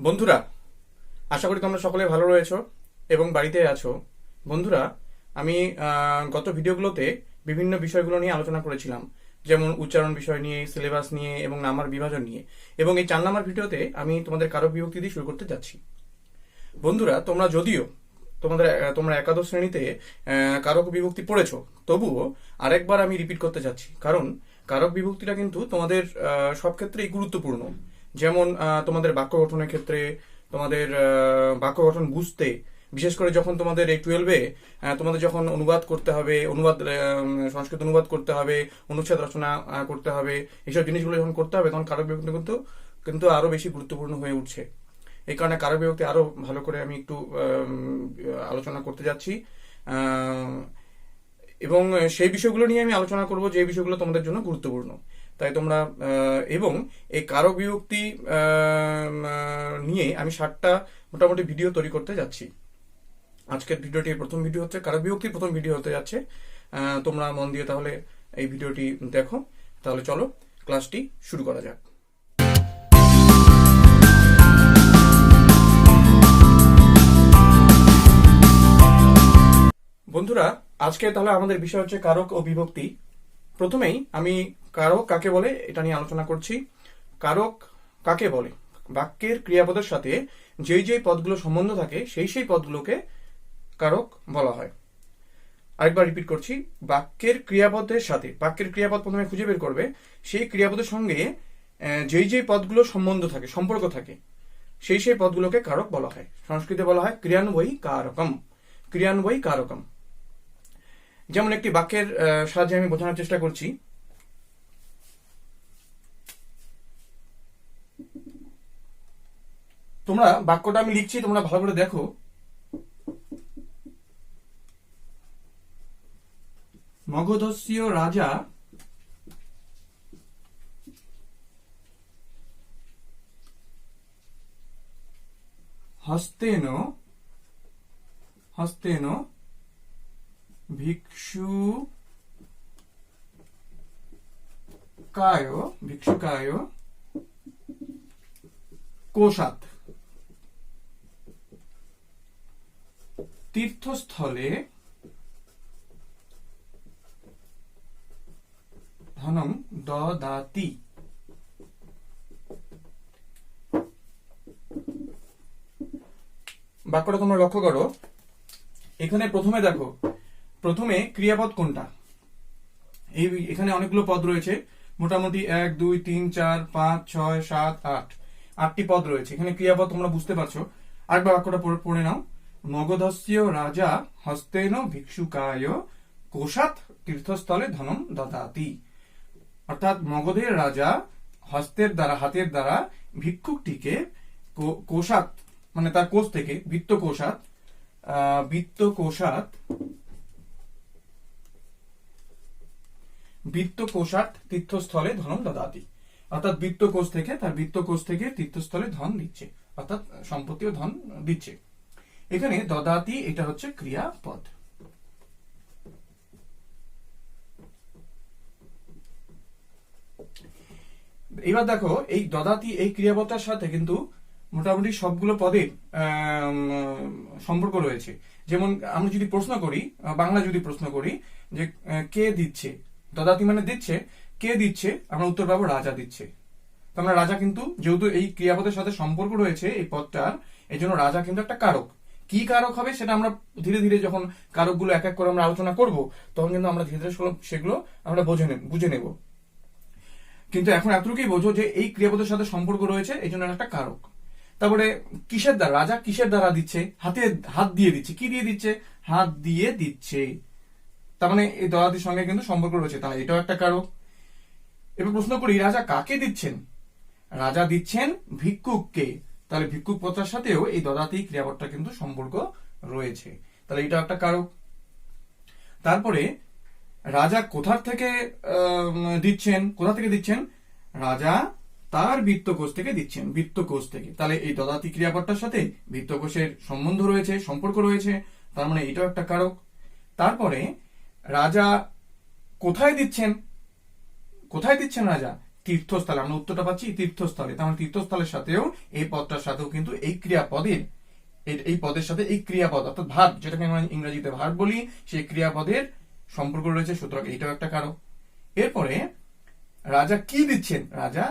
বন্ধুরা, আশা করি তোমরা সকলে ভালো রয়েছো এবং বাড়িতে আছো। বন্ধুরা, আমি গত ভিডিওগুলোতে বিভিন্ন বিষয়গুলো নিয়ে আলোচনা করেছিলাম, যেমন উচ্চারণ বিষয় নিয়ে, সিলেবাস নিয়ে এবং নামার বিভাজন নিয়ে। এবং এই 4 নাম্বার ভিডিওতে আমি তোমাদের কারক বিভক্তি দিয়ে শুরু করতে যাচ্ছি। বন্ধুরা, তোমরা যদিও তোমরা একাদশ শ্রেণীতে কারক বিভক্তি পড়েছো, তবুও আরেকবার আমি রিপিট করতে চাচ্ছি, কারণ কারক বিভক্তিটা কিন্তু তোমাদের সব ক্ষেত্রেই গুরুত্বপূর্ণ। যেমন তোমাদের বাক্য গঠনের ক্ষেত্রে, তোমাদের বাক্য গঠন বুঝতে, বিশেষ করে যখন তোমাদের এই 12-এ তোমাদের যখন অনুবাদ করতে হবে, সংস্কৃত অনুবাদ করতে হবে, অনুচ্ছেদ রচনা করতে হবে, এইসব জিনিসগুলো যখন করতে হবে, তখন কারক বিভক্তি কিন্তু কিন্তু আরো বেশি গুরুত্বপূর্ণ হয়ে উঠছে। এই কারণে কারক বিভক্তি আরো ভালো করে আমি একটু আলোচনা করতে যাচ্ছি, এবং সেই বিষয়গুলো নিয়ে আমি আলোচনা করব যে বিষয়গুলো তোমাদের জন্য গুরুত্বপূর্ণ। তাই তোমরা এবং এই কারক বিভক্তি নিয়ে আমি 60টা মোটামুটি ভিডিও তৈরি করতে যাচ্ছি। আজকের ভিডিওটির প্রথম ভিডিও হচ্ছে কারক বিভক্তির প্রথম ভিডিও হতে যাচ্ছে। তোমরা মন দিয়ে তাহলে এই ভিডিওটি দেখো। তাহলে চলো ক্লাসটি শুরু করা যাক। বন্ধুরা, আজকে তাহলে আমাদের বিষয় হচ্ছে কারক ও বিভক্তি। প্রথমেই আমি কারক কাকে বলে এটা নিয়ে আলোচনা করছি। কারক কাকে বলে? বাক্যের ক্রিয়াপদের সাথে যেই যেই পদগুলো সম্বন্ধ থাকে সেই পদগুলোকে কারক বলা হয়। আরেকবার রিপিট করছি, বাক্যের ক্রিয়াপদের সাথে, বাক্যের ক্রিয়াপদ প্রথমে খুঁজে বের করবে, সেই ক্রিয়াপদের সঙ্গে যেই যেই পদগুলো সম্বন্ধ থাকে, সম্পর্ক থাকে, সেই পদগুলোকে কারক বলা হয়। সংস্কৃতে বলা হয় ক্রিয়ান্বয়ী কারকম। ক্রিয়ান্বয়ী কারকম। যেমন একটি বাক্যের সাহায্যে আমি বোঝানোর চেষ্টা করছি। তোমরা বাক্যটা আমি লিখছি, তোমরা ভালো করে দেখো। মগধস্য রাজা হস্তেন ভিক্ষুকায় কোশাত তীর্থস্থলে ধনম দদাতি। বাক্যটা তোমরা লক্ষ্য করো, এখানে প্রথমে দেখো, প্রথমে ক্রিয়াপদ কোনটা। এখানে অনেকগুলো পদ রয়েছে, মোটামুটি 1 2 3 4 5 6 7 8 8টি পদ রয়েছে। এখানে ক্রিয়াপদ তোমরা বুঝতে পারছো। আরেকবার বাক্যটা পড়ে নাও। মগধস্য রাজা হস্তেন ভিক্ষুকায় কোশাত তীর্থস্থলে ধনম দদাতি। অর্থাৎ মগধের রাজা হাতের দ্বারা ভিক্ষুকটিকে কোশাত, মানে তার কোষ থেকে, বিত্তকোষাত তীর্থস্থলে ধনম দদাতি। অর্থাৎ বিত্তকোষ থেকে তীর্থস্থলে ধন দিচ্ছে, অর্থাৎ সম্পত্তি ও ধন দিচ্ছে। এখানে দদাতি এটা হচ্ছে ক্রিয়াপদ। এবার দেখো, এই দদাতি এই ক্রিয়াপদটার সাথে কিন্তু মোটামুটি সবগুলো পদের সম্পর্ক রয়েছে। যেমন আমরা যদি প্রশ্ন করি, বাংলা যদি প্রশ্ন করি যে কে দিচ্ছে, দদাতি মানে দিচ্ছে, কে দিচ্ছে, আমরা উত্তর পাবো রাজা দিচ্ছে। তো আমরা রাজা কিন্তু, যেহেতু এই ক্রিয়াপদের সাথে সম্পর্ক রয়েছে এই পদটার, এই জন্য রাজা কিন্তু একটা কারক। কি কারক হবে সেটা আমরা ধীরে ধীরে যখন কারকগুলো এক এক করে আমরা আলোচনা করব, তখন কিন্তু আমরা ধীরে ধীরে সেগুলো আমরা বুঝে নেব। কিন্তু এখন এতটুকুই বোঝো যে এই ক্রিয়াপদের সাথে সম্পর্ক রয়েছে, এই জন্য একটা কারক। তারপরে কিসের দ্বারা, রাজা কিসের দ্বারা দিচ্ছে? হাত দিয়ে দিচ্ছে। কি দিয়ে দিচ্ছে? হাত দিয়ে দিচ্ছে। তার মানে এই দদাতির সঙ্গে কিন্তু সম্পর্ক রয়েছে, তাহলে এটাও একটা কারক। এবার প্রশ্ন করি, রাজা কাকে দিচ্ছেন? রাজা দিচ্ছেন ভিক্ষুককে। তাহলে ভিক্ষুক পদের সাথেও এই দদাতি ক্রিয়াপদটা কিন্তু সম্পর্ক রয়েছে, তাহলে এটা একটা কারক। তারপরে রাজা কোথা থেকে দিচ্ছেন? রাজা তার বিত্তকোষ থেকে দিচ্ছেন, বিত্তকোষ থেকে। তাহলে এই দদাতি ক্রিয়াপদটার সাথে বিত্তকোষের সম্বন্ধ রয়েছে, সম্পর্ক রয়েছে, তার মানে এটাও একটা কারক। তারপরে রাজা কোথায় দিচ্ছেন রাজা? তীর্থস্থলে, আমরা উত্তরটা পাচ্ছি তীর্থস্থলে, তার মানে তীর্থস্থলের সাথেও এই পদটার সাথেও কিন্তু এই ক্রিয়াপদের, এই পদের সাথে এই ক্রিয়াপদ অর্থাৎ ভার্ব, যেটাকে আমরা ইংরেজিতে ভার্ব বলি, সেই ক্রিয়াপদের সম্পর্ক রয়েছে, সুতরাং এইটাও একটা কারক। এরপরে রাজা কি দিচ্ছেন? রাজা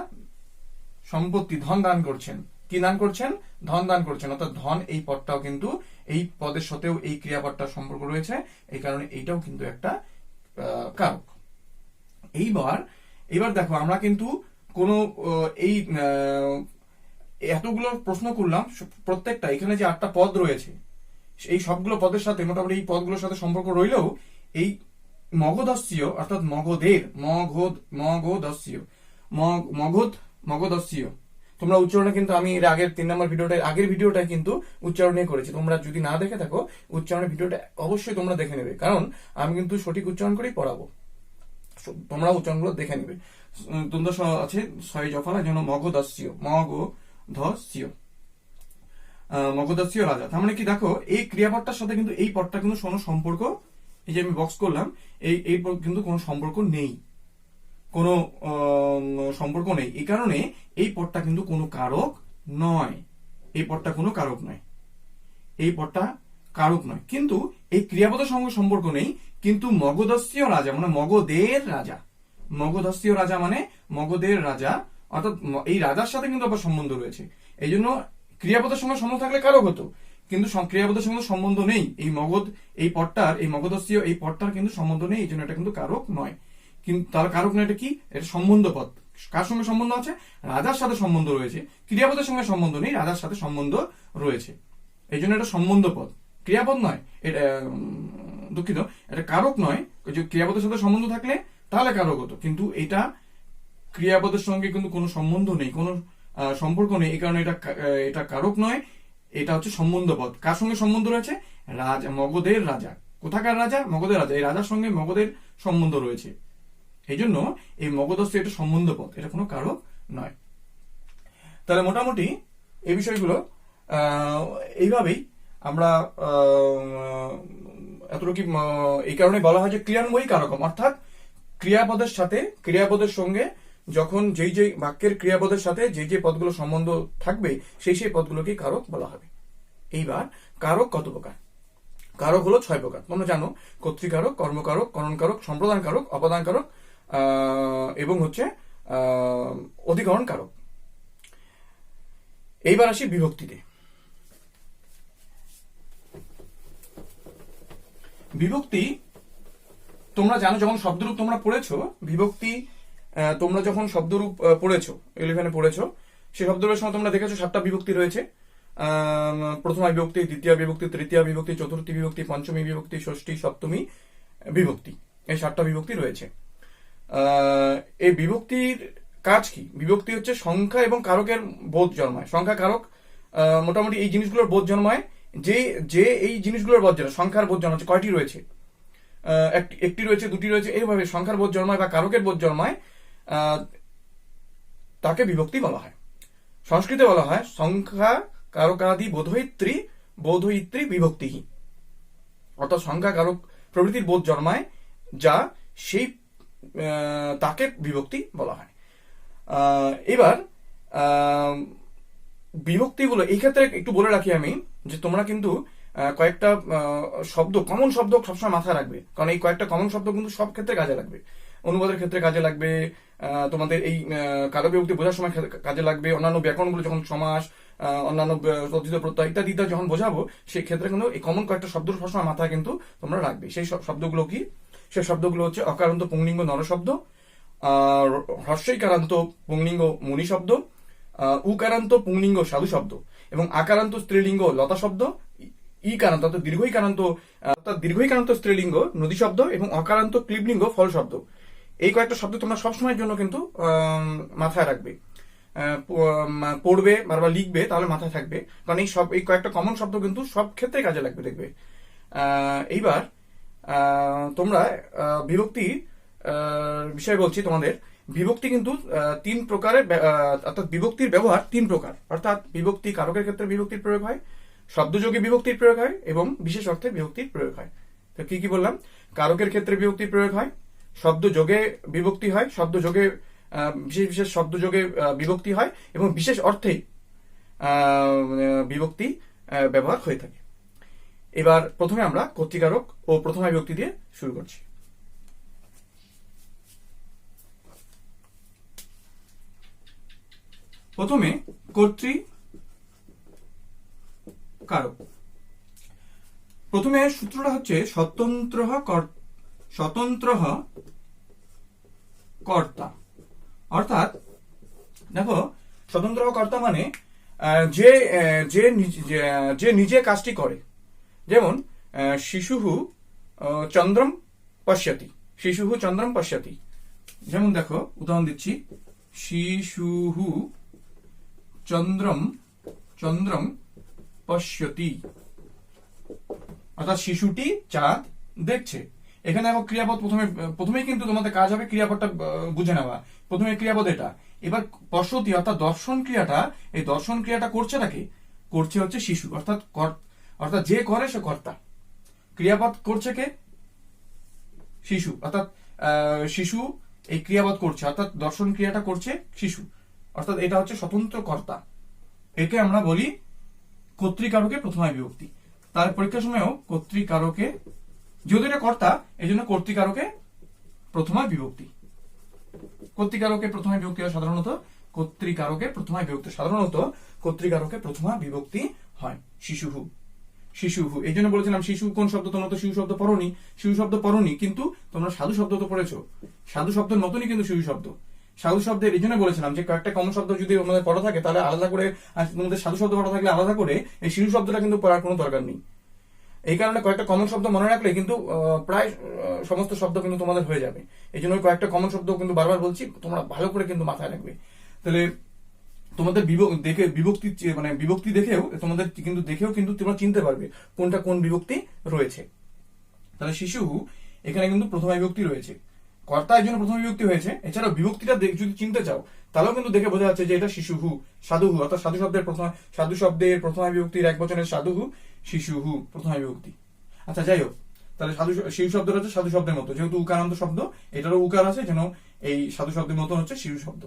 সম্পত্তি, ধন দান করছেন। কি দান করছেন? ধন দান করছেন, অর্থাৎ ধন এই পদটাও কিন্তু এই পদের সাথেও এই ক্রিয়াপদটার সম্পর্ক রয়েছে, এই কারণে এইটাও কিন্তু একটা কারক। এইবার দেখো আমরা কিন্তু কোন এই এতগুলো প্রশ্ন করলাম, প্রত্যেকটা এখানে যে 8টা পদ রয়েছে এই সবগুলো পদের সাথে মোটামুটি এই পদগুলোর সাথে সম্পর্ক রইলেও এই মগধস্য অর্থাৎ মগধের, মগধস্য তোমরা উচ্চারণে কিন্তু আমি এর আগের 3 নম্বর আগের ভিডিওটা কিন্তু উচ্চারণে করেছি, তোমরা যদি না দেখে থাকো উচ্চারণের ভিডিওটা অবশ্যই তোমরা দেখে নেবে, কারণ আমি কিন্তু সঠিক উচ্চারণ করেই পড়াবো, তোমরা উচ্চারণগুলো দেখে নেবে। দ্বন্দ্ব আছে 6 জফলা, যেন মগধস্য রাজা। তার মানে কি দেখো এই ক্রিয়াপদটার সাথে কিন্তু এই পদটা কিন্তু কোনো সম্পর্ক, এই যে আমি বক্স করলাম, এই কিন্তু কোনো সম্পর্ক নেই, কোনো সম্পর্ক নেই। এই কারণে এই পদটা কিন্তু কোনো কারক নয়, এই পদটা কোনো কারক নয়, এই পদটা কারক নয়। কিন্তু এই ক্রিয়াপদের সঙ্গে সম্পর্ক নেই, কিন্তু মগধস্য রাজা মানে মগধের রাজা, মগধস্য রাজা মানে মগধের রাজা, অর্থাৎ এই রাজার সাথে কিন্তু আবার সম্বন্ধ রয়েছে। এই জন্য ক্রিয়াপদের সঙ্গে সম্বন্ধ থাকলে কারক হতো, কিন্তু ক্রিয়াপদের সঙ্গে সম্বন্ধ নেই, এই মগধ এই পদটার, এই মগধস্য এই পদটার কিন্তু সম্বন্ধ নেই, এই জন্য এটা কিন্তু কারক নয়। কিন্তু তার কারক নয়, এটা কি? এটা সম্বন্ধ পদ। কার সঙ্গে সম্বন্ধ আছে? রাজার সাথে সম্বন্ধ রয়েছে, ক্রিয়াপদের সঙ্গে সম্বন্ধ নেই, রাজার সাথে সম্বন্ধ রয়েছে, এই জন্য এটা সম্বন্ধ পদ, ক্রিয়াপদ নয়। এটা দুঃখিত, এটা কারক নয়। যে ক্রিয়াপদের সাথে সম্বন্ধ থাকলে তাহলে কারক হতো, কিন্তু এটা ক্রিয়াপদের সঙ্গে কিন্তু কোনো সম্বন্ধ নেই, কোনো সম্পর্ক নেই, এই কারণে এটা কারক নয়, এটা হচ্ছে সম্বন্ধ পদ। কার সঙ্গে সম্বন্ধ রয়েছে? রাজা, মগধের রাজা। কোথাকার রাজা? মগধের রাজা। এই রাজার সঙ্গে মগধের সম্বন্ধ রয়েছে, এই জন্য এই মগধস্য এটা সম্বন্ধ পদ, এটা কোনো কারক নয়। তাহলে মোটামুটি এই বিষয়গুলো এইভাবেই আমরা এতটুকু, এই কারণে বলা হয় যে ক্রিয়ান্বয়ী কারকম, অর্থাৎ ক্রিয়াপদের সঙ্গে যখন যেই বাক্যের ক্রিয়াপদের সাথে যে পদগুলো সম্বন্ধ থাকবে সেই পদগুলোকে কারক বলা হবে। এইবার কারক কত প্রকার? কারক হলো 6 প্রকার, তোমরা জানো। কর্তৃকারক, কর্মকারক, করণকারক, সম্প্রদান কারক, অপদান কারক এবং হচ্ছে অধিকরণ কারক। এইবার আসি বিভক্তিতে। বিভক্তি তোমরা জানো, যখন শব্দরূপ তোমরা পড়েছো, বিভক্তি তোমরা যখন শব্দরূপ পড়েছো, 11-এ পড়েছো, সেই শব্দরূপের সময় তোমরা দেখেছো 7টা বিভক্তি রয়েছে। প্রথমা বিভক্তি, দ্বিতীয় বিভক্তি, তৃতীয় বিভক্তি, চতুর্থী বিভক্তি, পঞ্চমী বিভক্তি, ষষ্ঠী, সপ্তমী বিভক্তি, এই 7টা বিভক্তি রয়েছে। এই বিভক্তির কাজ কি? বিভক্তি হচ্ছে সংখ্যা এবং কারকের বোধ জন্মায়। সংখ্যা, কারক, মোটামুটি এই জিনিসগুলোর বোধ জন্মায়। যে এই জিনিসগুলোর বোধ জন্মায়, সংখ্যার বোধ জন্মাচ্ছে, কয়টি রয়েছে? একটি রয়েছে, দুটি রয়েছে, এইভাবে সংখ্যার বোধ জন্মায় বা কারকের বোধ জন্মায়, তাকে বিভক্তি বলা হয়। সংস্কৃতে বলা হয় সংখ্যা কারকাদি বোধয়িত্রী বিভক্তি, অর্থাৎ সংখ্যা কারক প্রভৃতির বোধ জন্মায় যা সেই তাকে বিভক্তি বলা হয়। এবার বিভক্তিগুলো এই ক্ষেত্রে একটু বলে রাখি আমি, যে তোমরা কিন্তু কয়েকটা শব্দ, কমন শব্দ সবসময় মাথায় রাখবে, কারণ এই কয়েকটা কমন শব্দ কিন্তু সব ক্ষেত্রে কাজে লাগবে। অনুবাদের ক্ষেত্রে কাজে লাগবে, তোমাদের এই কারক বিভক্তি বোঝার সময় কাজে লাগবে, অন্যান্য ব্যাকরণগুলো যখন সমাস, অন্যান্য তদ্ধিত প্রত্যয় ইত্যাদি যখন বোঝাবো, সেই ক্ষেত্রে কিন্তু এই কমন কয়েকটা শব্দ সবসময় মাথায় কিন্তু তোমরা রাখবে। সেই শব্দগুলো কি? সেই শব্দগুলো হচ্ছে অকারান্ত পুংলিঙ্গ নরশব্দ, হ্রস্বইকারান্ত পুংলিঙ্গ মুনি শব্দ, উকারান্ত পুংলিঙ্গ সাধু শব্দ, এবং আকারান্ত স্ত্রীলিঙ্গ লতা শব্দ, ইকারান্ত অর্থাৎ দীর্ঘইকারান্ত স্ত্রীলিঙ্গ নদী শব্দ, এবং অকারান্ত ক্লীবলিঙ্গ ফল শব্দ। এই কয়েকটা শব্দ তোমরা সবসময়ের জন্য কিন্তু মাথায় রাখবে, পড়বে বারবার লিখবে, তাহলে মাথায় থাকবে, কারণ এই কয়েকটা কমন শব্দ কিন্তু সব ক্ষেত্রে কাজে লাগবে, দেখবে। এইবার তোমরা বিভক্তি বিষয় বলছি তোমাদের। বিভক্তি কিন্তু 3 প্রকারের, অর্থাৎ বিভক্তির ব্যবহার 3 প্রকার, অর্থাৎ বিভক্তি কারকের ক্ষেত্রে বিভক্তির প্রয়োগ হয়, শব্দযোগে বিভক্তির প্রয়োগ হয়, এবং বিশেষ অর্থে বিভক্তির প্রয়োগ হয়। তো কি বললাম? কারকের ক্ষেত্রে বিভক্তির প্রয়োগ হয়, শব্দযোগে বিভক্তি হয়, শব্দযোগে বিশেষ বিশেষ শব্দযোগে বিভক্তি হয় এবং বিশেষ অর্থে বিভক্তি ব্যবহার হয়ে থাকে। এবার প্রথমে আমরা কর্তৃকারক ও প্রথমা বিভক্তি দিয়ে শুরু করছি। প্রথমে কর্তৃকারক। প্রথমে সূত্রটা হচ্ছে স্বতন্ত্র কর্তা। অর্থাৎ দেখো, স্বতন্ত্র কর্তা মানে যে নিজে কাজটি করে। যেমন শিশুহু চন্দ্রম পশ্যতি, শিশুহু চন্দ্রম পশ্যতি। যেমন দেখো, উদাহরণ দিচ্ছি, শিশুহু চন্দ্রম পশ্যতি, অর্থাৎ শিশুটি চাঁদ দেখছে। এখানে দেখো ক্রিয়াপদ প্রথমেই কিন্তু তোমাদের কাজ হবে ক্রিয়াপদটা বুঝে নেওয়া। প্রথমে ক্রিয়াপদ এটা। এবার পশ্যতি অর্থাৎ দর্শন ক্রিয়াটা, এই দর্শন ক্রিয়াটা করছে হচ্ছে শিশু, অর্থাৎ যে করে সে কর্তা। ক্রিয়াপদ করছে কে? শিশু, অর্থাৎ শিশু এই ক্রিয়াপদ করছে, অর্থাৎ দর্শন ক্রিয়াটা করছে শিশু, অর্থাৎ এটা হচ্ছে স্বতন্ত্র কর্তা। একে আমরা বলি কর্তৃকারকে প্রথমা বিভক্তি। তার পরীক্ষার সময়ও কর্তৃকারকে, যেহেতু এটা কর্তা এই জন্য কর্তৃকারকে প্রথমা বিভক্তি। কর্তৃকারকে প্রথমা বিভক্তি হয় সাধারণত কর্তৃকারকে প্রথমা বিভক্তি হয় শিশুহু। এই জন্য বলেছিলাম শিশু কোন শব্দ, তোমরা তো শিশু শব্দ পড়োনি, কিন্তু তোমরা সাধু শব্দ তো পড়েছো। সাধু শব্দের মতনই কিন্তু শিশু শব্দ। সাধু শব্দের এই জন্য বলেছিলাম যে কয়েকটা কমন শব্দ যদি আমাদের পড়া থাকে তাহলে আলাদা করে, তোমাদের সাধু শব্দ পড়া থাকলে আলাদা করে এই শিশু শব্দটা কিন্তু পড়ার কোনো দরকার নেই। এই কারণে কয়েকটা কমন শব্দ মনে রাখলে কিন্তু প্রায় সমস্ত শব্দ কিন্তু তোমাদের হয়ে যাবে। এই জন্য কয়েকটা কমন শব্দ কিন্তু বারবার বলছি, তোমরা ভালো করে কিন্তু মাথায় রাখবে। তাহলে তোমাদের বিভক্তি দেখেও কিন্তু তোমরা চিনতে পারবে কোনটা কোন বিভক্তি রয়েছে। তাহলে শিশু এখানে কিন্তু প্রথমা বিভক্তি রয়েছে, কর্তা এই জন্য প্রথমা বিভক্তি হয়েছে। এছাড়াও বিভক্তিটা যদি চিনতে চাও তাহলেও কিন্তু দেখে বোঝা যাচ্ছে যে এটা সাধুহু, অর্থাৎ সাধু শব্দের প্রথমা বিভক্তির এক বচনের সাধুহু, শিশুহু প্রথমা বিভক্তি। আচ্ছা, যাই হোক, তাহলে শিশু শব্দটা হচ্ছে সাধু শব্দের মতো, যেহেতু উকারান্ত শব্দ, এটারও উকার আছে, যেন এই সাধু শব্দের মতো হচ্ছে শিশু শব্দ।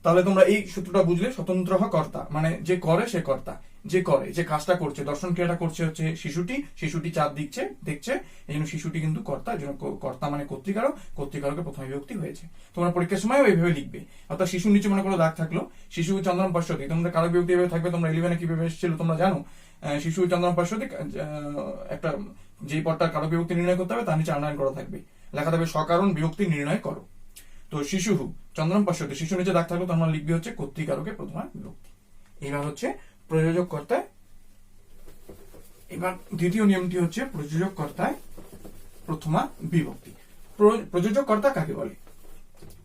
তাহলে তোমরা এই সূত্রটা বুঝলে, স্বতন্ত্র কর্তা মানে যে করে সে কর্তা, যে কাজটা করছে, দর্শন ক্রিয়াটা করছে হচ্ছে শিশুটি চাঁদ দেখছে, এই জন্য শিশুটি কিন্তু কর্তা, এই জন্য কর্তা মানে কর্তৃকারকের প্রথম বিভক্তি হয়েছে। তোমরা পরীক্ষার সময় এইভাবে লিখবে। অর্থাৎ শিশুর নিচে মনে করো দাগ থাকলো, শিশু চন্দ্রম পশ্যতি, তোমরা কারক বিভক্তি এভাবে থাকবে। তোমরা 11 কিভাবে এসেছিল তোমরা জানো, শিশু চন্দ্রম পশ্যতি, একটা যেই পদটার কারক বিভক্তি নির্ণয় করতে হবে তার নিচে আনয়ন করা থাকবে, লেখা থাকবে সকারণ বিভক্তি নির্ণয় করো। তো শিশুহু চন্দ্রম পশ্যতি, শিশু নিচে দাগ থাকলো, তোমরা লিখবে হচ্ছে কর্তৃকারকে প্রথমা বিভক্তি। এবার হচ্ছে প্রযোজক কর্তায়। এবার দ্বিতীয় নিয়মটি হচ্ছে প্রযোজক কর্তায় প্রথমা বিভক্তি। প্রযোজক কর্তা কাকে বলে?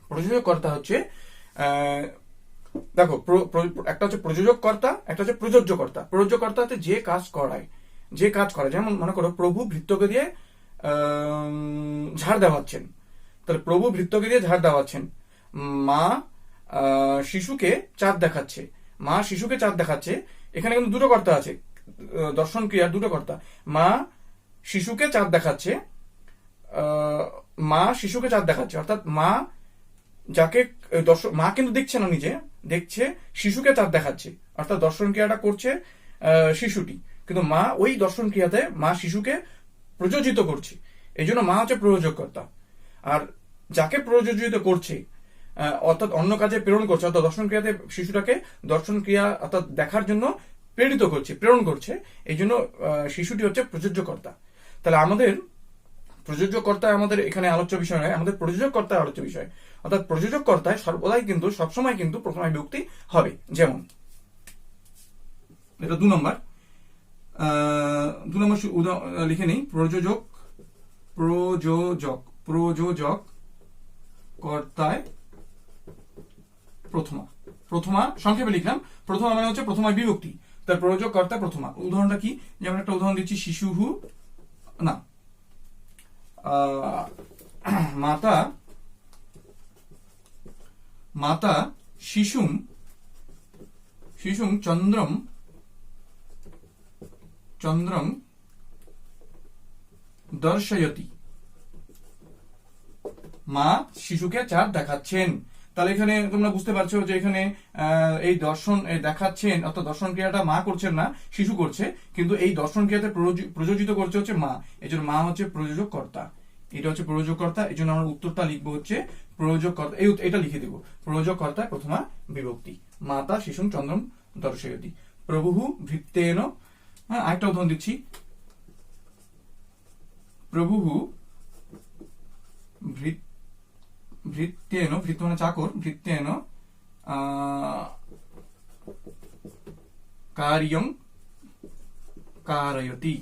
প্রযোজক কর্তা হচ্ছে দেখো, একটা হচ্ছে প্রযোজক কর্তা, একটা হচ্ছে প্রযোজ্য কর্তা। প্রযোজ্য কর্তা হচ্ছে যে কাজ করায়। যেমন মনে করো প্রভু ভৃত্যকে দিয়ে ঝাড় দেওয়াচ্ছেন, তাহলে প্রভু ভৃত্যকে দিয়ে ঝাড় দেওয়াচ্ছেন। মা শিশুকে চাঁদ দেখাচ্ছে, এখানে কিন্তু দুটো কর্তা আছে, দর্শন ক্রিয়ার দুটো কর্তা। মা শিশুকে চাঁদ দেখাচ্ছে, অর্থাৎ মা মা কিন্তু দেখছে না, নিজে দেখছে, শিশুকে চাঁদ দেখাচ্ছে, অর্থাৎ দর্শন ক্রিয়াটা করছে শিশুটি, কিন্তু মা ওই দর্শন ক্রিয়াতে মা শিশুকে প্রযোজিত করছে, এই জন্য মা হচ্ছে প্রযোজক কর্তা। আর যাকে প্রযোজিত করছে অর্থাৎ অন্য কাজে প্রেরণ করছে, অর্থাৎ দর্শন ক্রিয়াতে শিশুটাকে দর্শন ক্রিয়া অর্থাৎ দেখার জন্য প্রেরণ করছে, এই জন্য শিশুটি হচ্ছে প্রযোজ্য কর্তা। তাহলে আমাদের প্রযোজ্য কর্তায় আমাদের এখানে আলোচ্য বিষয় নয়, আমাদের প্রযোজক কর্তায় আলোচ্য বিষয়। অর্থাৎ প্রযোজক কর্তায় সর্বদাই কিন্তু সবসময় কিন্তু প্রথমা বিভক্তি হবে। যেমন এটা 2 নম্বর লিখে নেই, প্রযোজক কর্তায় প্রথমা সংক্ষেপে লিখলাম। প্রথমা মানে হচ্ছে প্রথমা বিভক্তি, তার প্রযোজক কর্তা প্রথমা। উদাহরণটা কি? যেমন একটা উদাহরণ দিচ্ছি, মাতা শিশুম চন্দ্রম দর্শয়তি। মা শিশুকে চাঁদ দেখাচ্ছেন। তাহলে এখানে তোমরা বুঝতে পারছো যে এখানে এই দর্শন দেখাচ্ছেন অর্থাৎ দর্শন ক্রিয়াটা মা করছেন না, শিশু করছে, কিন্তু এই দর্শন ক্রিয়াতে প্রযোজিত করছে হচ্ছে মা। এই জন্য মা হচ্ছে প্রযোজক কর্তা, এটা হচ্ছে প্রযোজক কর্তা। এই জন্য আমরা উত্তরটা লিখবো হচ্ছে প্রযোজক কর্তা, এটা লিখে দেবো প্রযোজক কর্তা প্রথমা বিভক্তি। মাতা শিশুং চন্দ্রম দর্শয়তি প্রভু ভৃত্তেন। আরেকটা উদাহরণ দিচ্ছি, প্রভু ভৃত্তেন, ভৃত্য মানে চাকর, ভৃত্তেন কার্যং কারয়তি,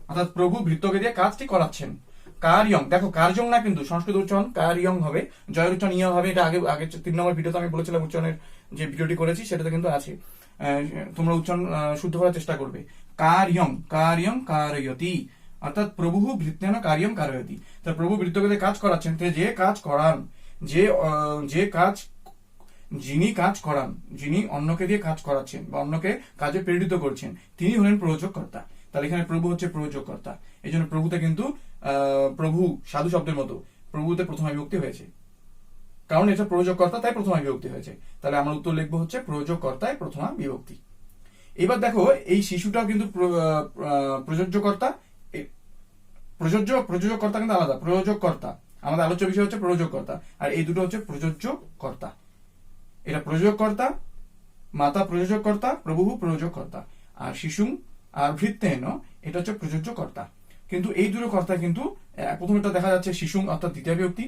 অর্থাৎ প্রভু ভৃত্যকে দিয়ে কাজটি করাচ্ছেন। কার্যং, দেখো কার্যং না কিন্তু সংস্কৃত উচ্চারণ কার্যং হবে, জয়ের উচ্চারণ ইয় হবে। এটা আগে 3 নম্বর ভিডিওতে আমি বলেছিলাম, উচ্চারণের যে ভিডিওটি করেছি সেটাতে কিন্তু আছে, তোমরা উচ্চারণ শুদ্ধ করার চেষ্টা করবে। কার্যং কার্যং কারয়তি, অর্থাৎ প্রভু ভৃত্যেন কার্যং কারয়তি, তা প্রভু ভৃত্যকে দিয়ে কাজ করাচ্ছেন। যে কাজ করান, যে কাজ যিনি কাজ করান, যিনি অন্যকে দিয়ে কাজ করাচ্ছেন বা অন্যকে কাজে প্রেরিত করছেন, তিনি হলেন প্রযোজক কর্তা। তাহলে এখানে প্রভু হচ্ছে প্রযোজক কর্তা। এই জন্য প্রভুতে কিন্তু প্রভু সাধু শব্দের মতো প্রভুতে প্রথমা বিভক্তি হয়েছে, কারণ এটা প্রযোজক কর্তা, তাই প্রথমা বিভক্তি হয়েছে। তাহলে আমরা উত্তর লিখবো হচ্ছে প্রযোজক কর্তায় প্রথমা বিভক্তি। এবার দেখো এই শিশুটাও কিন্তু প্রযোজ্য কর্তা, প্রযোজক কর্তা কিন্তু আলাদা। প্রযোজক কর্তা আমাদের আলোচ্য বিষয় হচ্ছে প্রযোজক কর্তা, আর এই দুটো হচ্ছে প্রযোজ্য কর্তা। এটা প্রযোজক কর্তা, মাতা প্রযোজক কর্তা, প্রভু প্রযোজক কর্তা, আর শিশুং আর ভৃত্তেন এটা হচ্ছে প্রযোজ্য কর্তা। কিন্তু এই দুটো কর্তা কিন্তু প্রথমেটা দেখা যাচ্ছে শিশুং অর্থাৎ দ্বিতীয় বিভক্তি,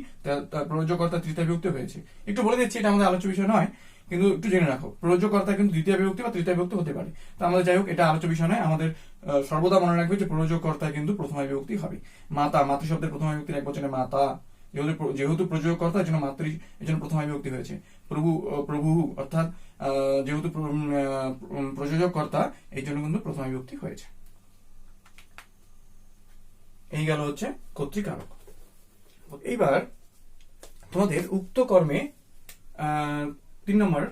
প্রযোজক কর্তা তৃতীয় বিভক্তি হয়েছে। একটু বলে দিচ্ছি, এটা আমাদের আলোচ্য বিষয় নয়, কিন্তু একটু জেনে রাখো প্রযোজক কর্তা কিন্তু দ্বিতীয় বিভক্তি বা তৃতীয় বিভক্তি হতে পারে। তো আমাদের যাই হোক, এটা আলোচ্য বিষয় নয়, আমাদের সর্বদা মনে রাখবে যে প্রযোজক কর্তা কিন্তু প্রথমা বিভক্তি হবে। মাতা, মাতৃ শব্দের প্রথমা বিভক্তি এক বচনে মাতা, যেহেতু প্রযোজক কর্তা এই জন্য মাতৃ, এই জন্য প্রথমা বিভক্তি হয়েছে। প্রভু অর্থাৎ যেহেতু প্রযোজক কর্তা এই জন্য কিন্তু প্রথমা বিভক্তি হয়েছে। এই গেল হচ্ছে কর্তৃকারক। এইবার তোমাদের উক্ত কর্মে 3 নম্বর,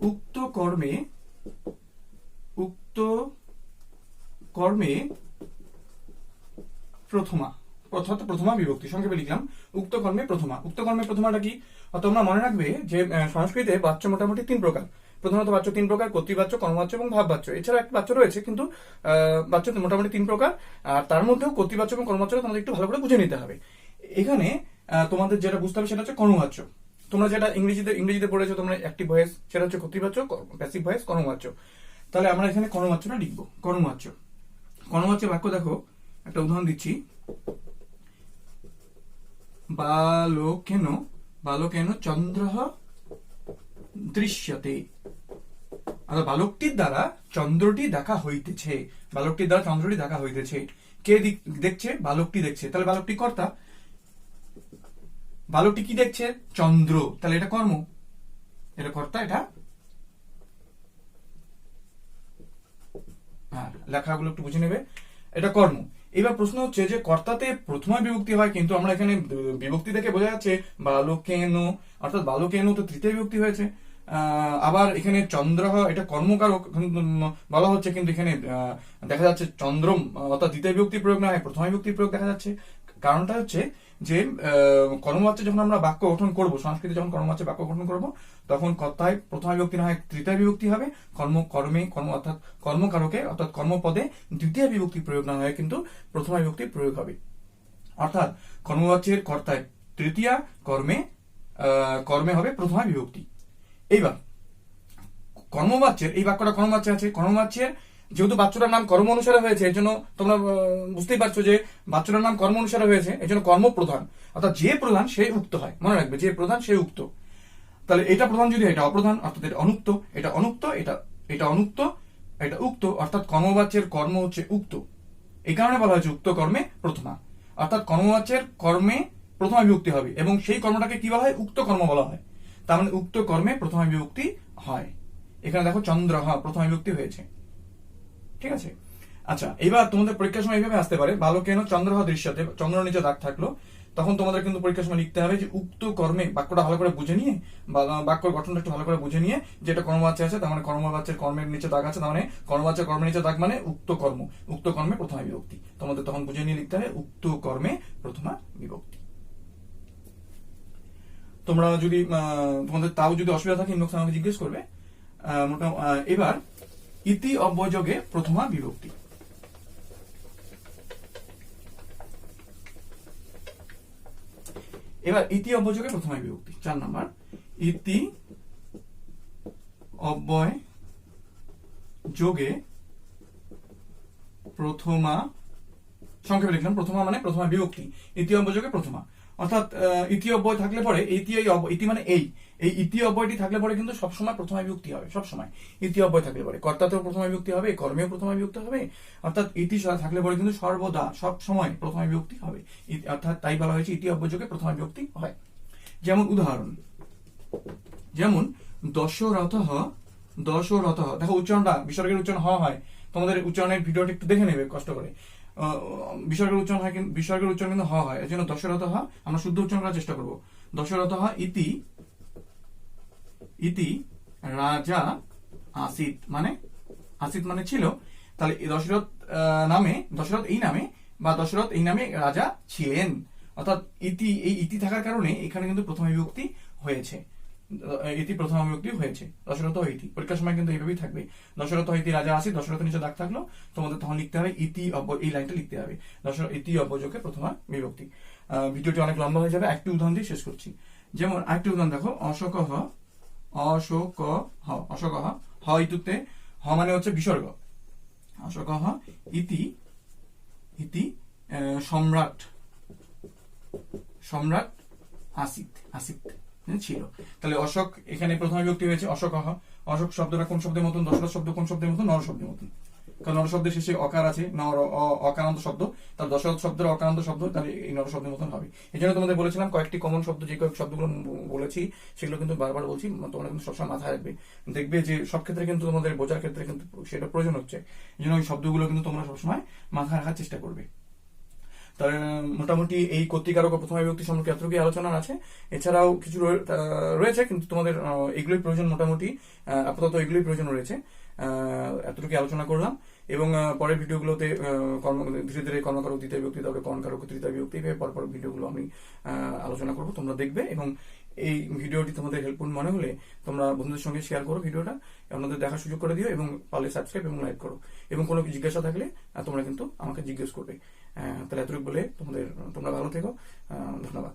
উক্ত কর্মে প্রথমা অর্থাৎ প্রথমা বিভক্তি, সংক্ষেপে লিখলাম উক্ত কর্মে প্রথমা। উক্ত কর্মে প্রথমাটা কি? তোমরা মনে রাখবে যে সংস্কৃতে বাচ্য মোটামুটি 3 প্রকার। প্রধানত বাচ্য 3 প্রকার, কর্তৃবাচ্য, কর্মবাচ্য এবং ভাববাচ্য। এছাড়া একটা বাচ্য রয়েছে, কিন্তু বাচ্য মোটামুটি 3 প্রকার, আর তার মধ্যেও কর্তৃবাচ্য এবং কর্মবাচ্য তোমাদের একটু ভালো করে বুঝে নিতে হবে। এখানে তোমাদের যেটা বুঝতে হবে সেটা হচ্ছে কর্মবাচ্য। তোমরা যেটা ইংরেজিতে পড়েছো তোমরা অ্যাক্টিভ ভয়েস, সেটা হচ্ছে কর্তৃবাচ্য, প্যাসিভ ভয়েস কর্মবাচ্য। তাহলে আমরা এখানে কর্মবাচ্যটা লিখবো। কর্মবাচ্য বাক্য দেখো, একটা উদাহরণ দিচ্ছি। বালকেন চন্দ্রঃ দৃশ্যতে, বালকটির দ্বারা চন্দ্রটি দেখা হইতেছে। বালকটির দ্বারা চন্দ্রটি দেখা হইতেছে। কে দেখছে? বালকটি দেখছে। তাহলে বালকটি কর্তা। বালকটি কি দেখছে? চন্দ্র। তাহলে এটা কর্ম, এটা কর্তা, এটা লেখাগুলো একটু বুঝে নেবে, এটা কর্ম। এবার প্রশ্ন হচ্ছে যে কর্তাতে প্রথমা বিভক্তি হয়, কিন্তু আমরা এখানে বিভক্তি থেকে বোঝা যাচ্ছে বালকেন, অর্থাৎ বালকেন তো তৃতীয় বিভক্তি হয়েছে। আবার এখানে চন্দ্র এটা কর্মকারক বলা হচ্ছে, কিন্তু এখানে দেখা যাচ্ছে চন্দ্রম অর্থাৎ দ্বিতীয় বিভক্তি প্রয়োগ না হয় প্রথমা বিভক্তি প্রয়োগ দেখা যাচ্ছে। কারণটা হচ্ছে যে কর্মবাচ্যে যখন আমরা বাক্য গঠন করব, সংস্কৃতে যখন কর্মবাচ্যে বাক্য গঠন করব, তখন কর্তায় প্রথমা বিভক্তি না হয় তৃতীয় বিভক্তি হবে, কর্ম অর্থাৎ কর্মকারকে অর্থাৎ কর্মপদে দ্বিতীয় বিভক্তি প্রয়োগ না হয় কিন্তু প্রথমা বিভক্তি প্রয়োগ হবে। অর্থাৎ কর্মবাচ্যের কর্তায় তৃতীয়া, কর্মে হবে প্রথমা বিভক্তি। এইবার কর্মবাচ্যের এই বাক্যটা কর্মবাচ্যে আছে, কর্মবাচ্যের যেহেতু বাচ্চাটার নাম কর্ম অনুসারে হয়েছে, এই জন্য তোমরা বুঝতেই পারছো যে বাচ্চাটার নাম কর্ম অনুসারে হয়েছে, এই জন্য কর্ম প্রধান, অর্থাৎ যে প্রধান সেই উক্ত হয়। মনে রাখবে, যে প্রধান সেই উক্ত। তাহলে এটা প্রধান যদি এটা অপ্রধান, অর্থাৎ এটা অনুক্ত, এটা অনুক্ত, এটা অনুক্ত, এটা উক্ত, অর্থাৎ কর্মবাচ্যের কর্ম হচ্ছে উক্ত। এই কারণে বলা হয়েছে উক্ত কর্মে প্রথমা, অর্থাৎ কর্মবাচ্যের কর্মে প্রথমা বিভক্তি হবে এবং সেই কর্মটাকে কি বলা হয়? উক্ত কর্ম বলা হয়। তার মানে উক্ত কর্মে প্রথমা বিভক্তি হয়। এখানে দেখো চন্দ্র প্রথমা বিভক্তি হয়েছে, ঠিক আছে। আচ্ছা, এবার তোমাদের পরীক্ষার সময় এইভাবে আসতে পারে, বালকেন চন্দ্র দৃশ্যতে, চন্দ্র নিচে দাগ থাকলো, তখন তোমাদের কিন্তু পরীক্ষার সময় লিখতে হবে যে উক্ত কর্মে, বাক্যটা ভালো করে বুঝে নিয়ে বা বাক্যের গঠনটা একটু ভালো করে বুঝে নিয়ে, যেটা কর্মবাচ্য আছে তার মানে কর্মবাচ্যের কর্মের নিচে দাগ আছে, তার মানে কর্মবাচ্যের কর্মের নিচে দাগ মানে উক্ত কর্ম, উক্ত কর্মে প্রথমা বিভক্তি। তোমাদের তখন বুঝে নিয়ে লিখতে হবে উক্ত কর্মে প্রথমা বিভক্তি। তোমরা যদি তোমাদের তাও যদি অসুবিধা থাকে ইনবক্সে আমাকে জিজ্ঞেস করবে। এবার ইতি অব্যয়যোগে প্রথমা বিভক্তি। এবার ইতি অব্যয়যোগে প্রথমা বিভক্তি 4 নাম্বার, ইতি অব্যয় যোগে প্রথমা, সংক্ষেপে লিখলাম প্রথমা মানে প্রথমা বিভক্তি, ইতি অব্যয়যোগে প্রথমা। অর্থাৎ ইতি অব্যয় থাকলে পরে ইতি মানে এই ইতি অব্যয়টি থাকলে পরে কিন্তু সবসময় প্রথমা বিভক্তি হবে। সবসময় ইতি অব্যয় থাকলে পরে কর্তাতেও প্রথমা বিভক্তি হবে, কর্মেও প্রথমা বিভক্তি হবে। অর্থাৎ ইতি থাকলে পরে কিন্তু সর্বদা সব সময় প্রথমা বিভক্তি হবে। অর্থাৎ তাই বলা হয়েছে ইতি অব্যয়যোগে প্রথমা বিভক্তি হয়। যেমন উদাহরণ, যেমন দশরথঃ, দশরথঃ। দেখো উচ্চারণটা, বিসর্গের উচ্চারণ হয়। তোমাদের উচ্চারণের ভিডিওটা একটু দেখে নেবে কষ্ট করে। বিসর্গের উচ্চারণ হয়, বিসর্গের উচ্চারণ কিন্তু হয়। এর জন্য দশরথঃ আমরা শুদ্ধ উচ্চারণ করার চেষ্টা করব। দশরথঃ ইতি, ইতি রাজা আসিত, মানে আসিত মানে ছিল। তাহলে দশরথ নামে, দশরথ এই নামে বা দশরথ এই নামে রাজা ছিলেন। অর্থাৎ ইতি, এই ইতি থাকার কারণে এখানে কিন্তু প্রথমা বিভক্তি হয়েছে। ইতি প্রথমা বিভক্তি হয়েছে। দশরথ ইতি পরীক্ষার সময় কিন্তু এইভাবেই থাকবে। দশরথ ইতি রাজা আসিত, দশরথ নিচে দাগ থাকলো, তোমাদের তখন লিখতে হবে ইতি অব্যয়, এই লাইনটা লিখতে হবে, দশরথ ইতি অব্যয়যোগে প্রথমা বিভক্তি। ভিডিওটি অনেক লম্বা হয়ে যাবে, একটি উদাহরণ দিয়ে শেষ করছি। যেমন আরেকটি উদাহরণ দেখো, অশোকঃ, অশোকঃ, অশোকঃ, হ ইতুতে, হ মানে হচ্ছে বিসর্গ। অশোকঃ ইতি, ইতি সম্রাট, সম্রাট আসিত, আসিত ছিল। তাহলে অশোক এখানে প্রথমা বিভক্তি হয়েছে অশোকঃ। অশোক শব্দটা কোন শব্দের মতন? দশরথ শব্দ কোন শব্দের মতন? নর শব্দের মতন। কারণ নর শব্দের শেষে অকার আছে, অকারান্ত শব্দ, তার দশরথ শব্দের অকারান্ত শব্দ, তাহলে এই নর শব্দের মতন হবে। এই জন্য তোমাদের বলেছিলাম কয়েকটি কমন শব্দ, যে কয়েক শব্দগুলো বলেছি সেগুলো কিন্তু বারবার বলছি, তোমরা কিন্তু সবসময় মাথায় রাখবে। দেখবে যে সব ক্ষেত্রে কিন্তু তোমাদের বোঝার ক্ষেত্রে কিন্তু সেটা প্রয়োজন হচ্ছে। এই জন্য ওই শব্দগুলো কিন্তু তোমরা সবসময় মাথায় রাখার চেষ্টা করবে। তাহলে মোটামুটি এই কর্তৃকারক ও প্রথমা বিভক্তি সম্পর্কে এতটুকুই আলোচনা আছে। এছাড়াও কিছু রয়েছে, কিন্তু তোমাদের এগুলোই প্রয়োজন, মোটামুটি আপাতত এগুলোই প্রয়োজন রয়েছে। এতটুকু আলোচনা করলাম, এবং পরের ভিডিওগুলোতে ধীরে ধীরে কর্মকারক দ্বিতীয় বিভক্তি, তারপরে কর্ণকারক তৃতীয় বিভক্তি, পর ভিডিওগুলো আমি আলোচনা করব, তোমরা দেখবে। এবং এই ভিডিওটি তোমাদের হেল্পফুল মনে হলে তোমরা বন্ধুদের সঙ্গে শেয়ার করো ভিডিওটা, আপনাদের দেখার সুযোগ করে দিও, এবং পারলে সাবস্ক্রাইব এবং লাইক করো। এবং কোনো জিজ্ঞাসা থাকলে তোমরা কিন্তু আমাকে জিজ্ঞেস করবে। তাহলে এতটুকু বলে তোমরা ভালো থেকো, ধন্যবাদ।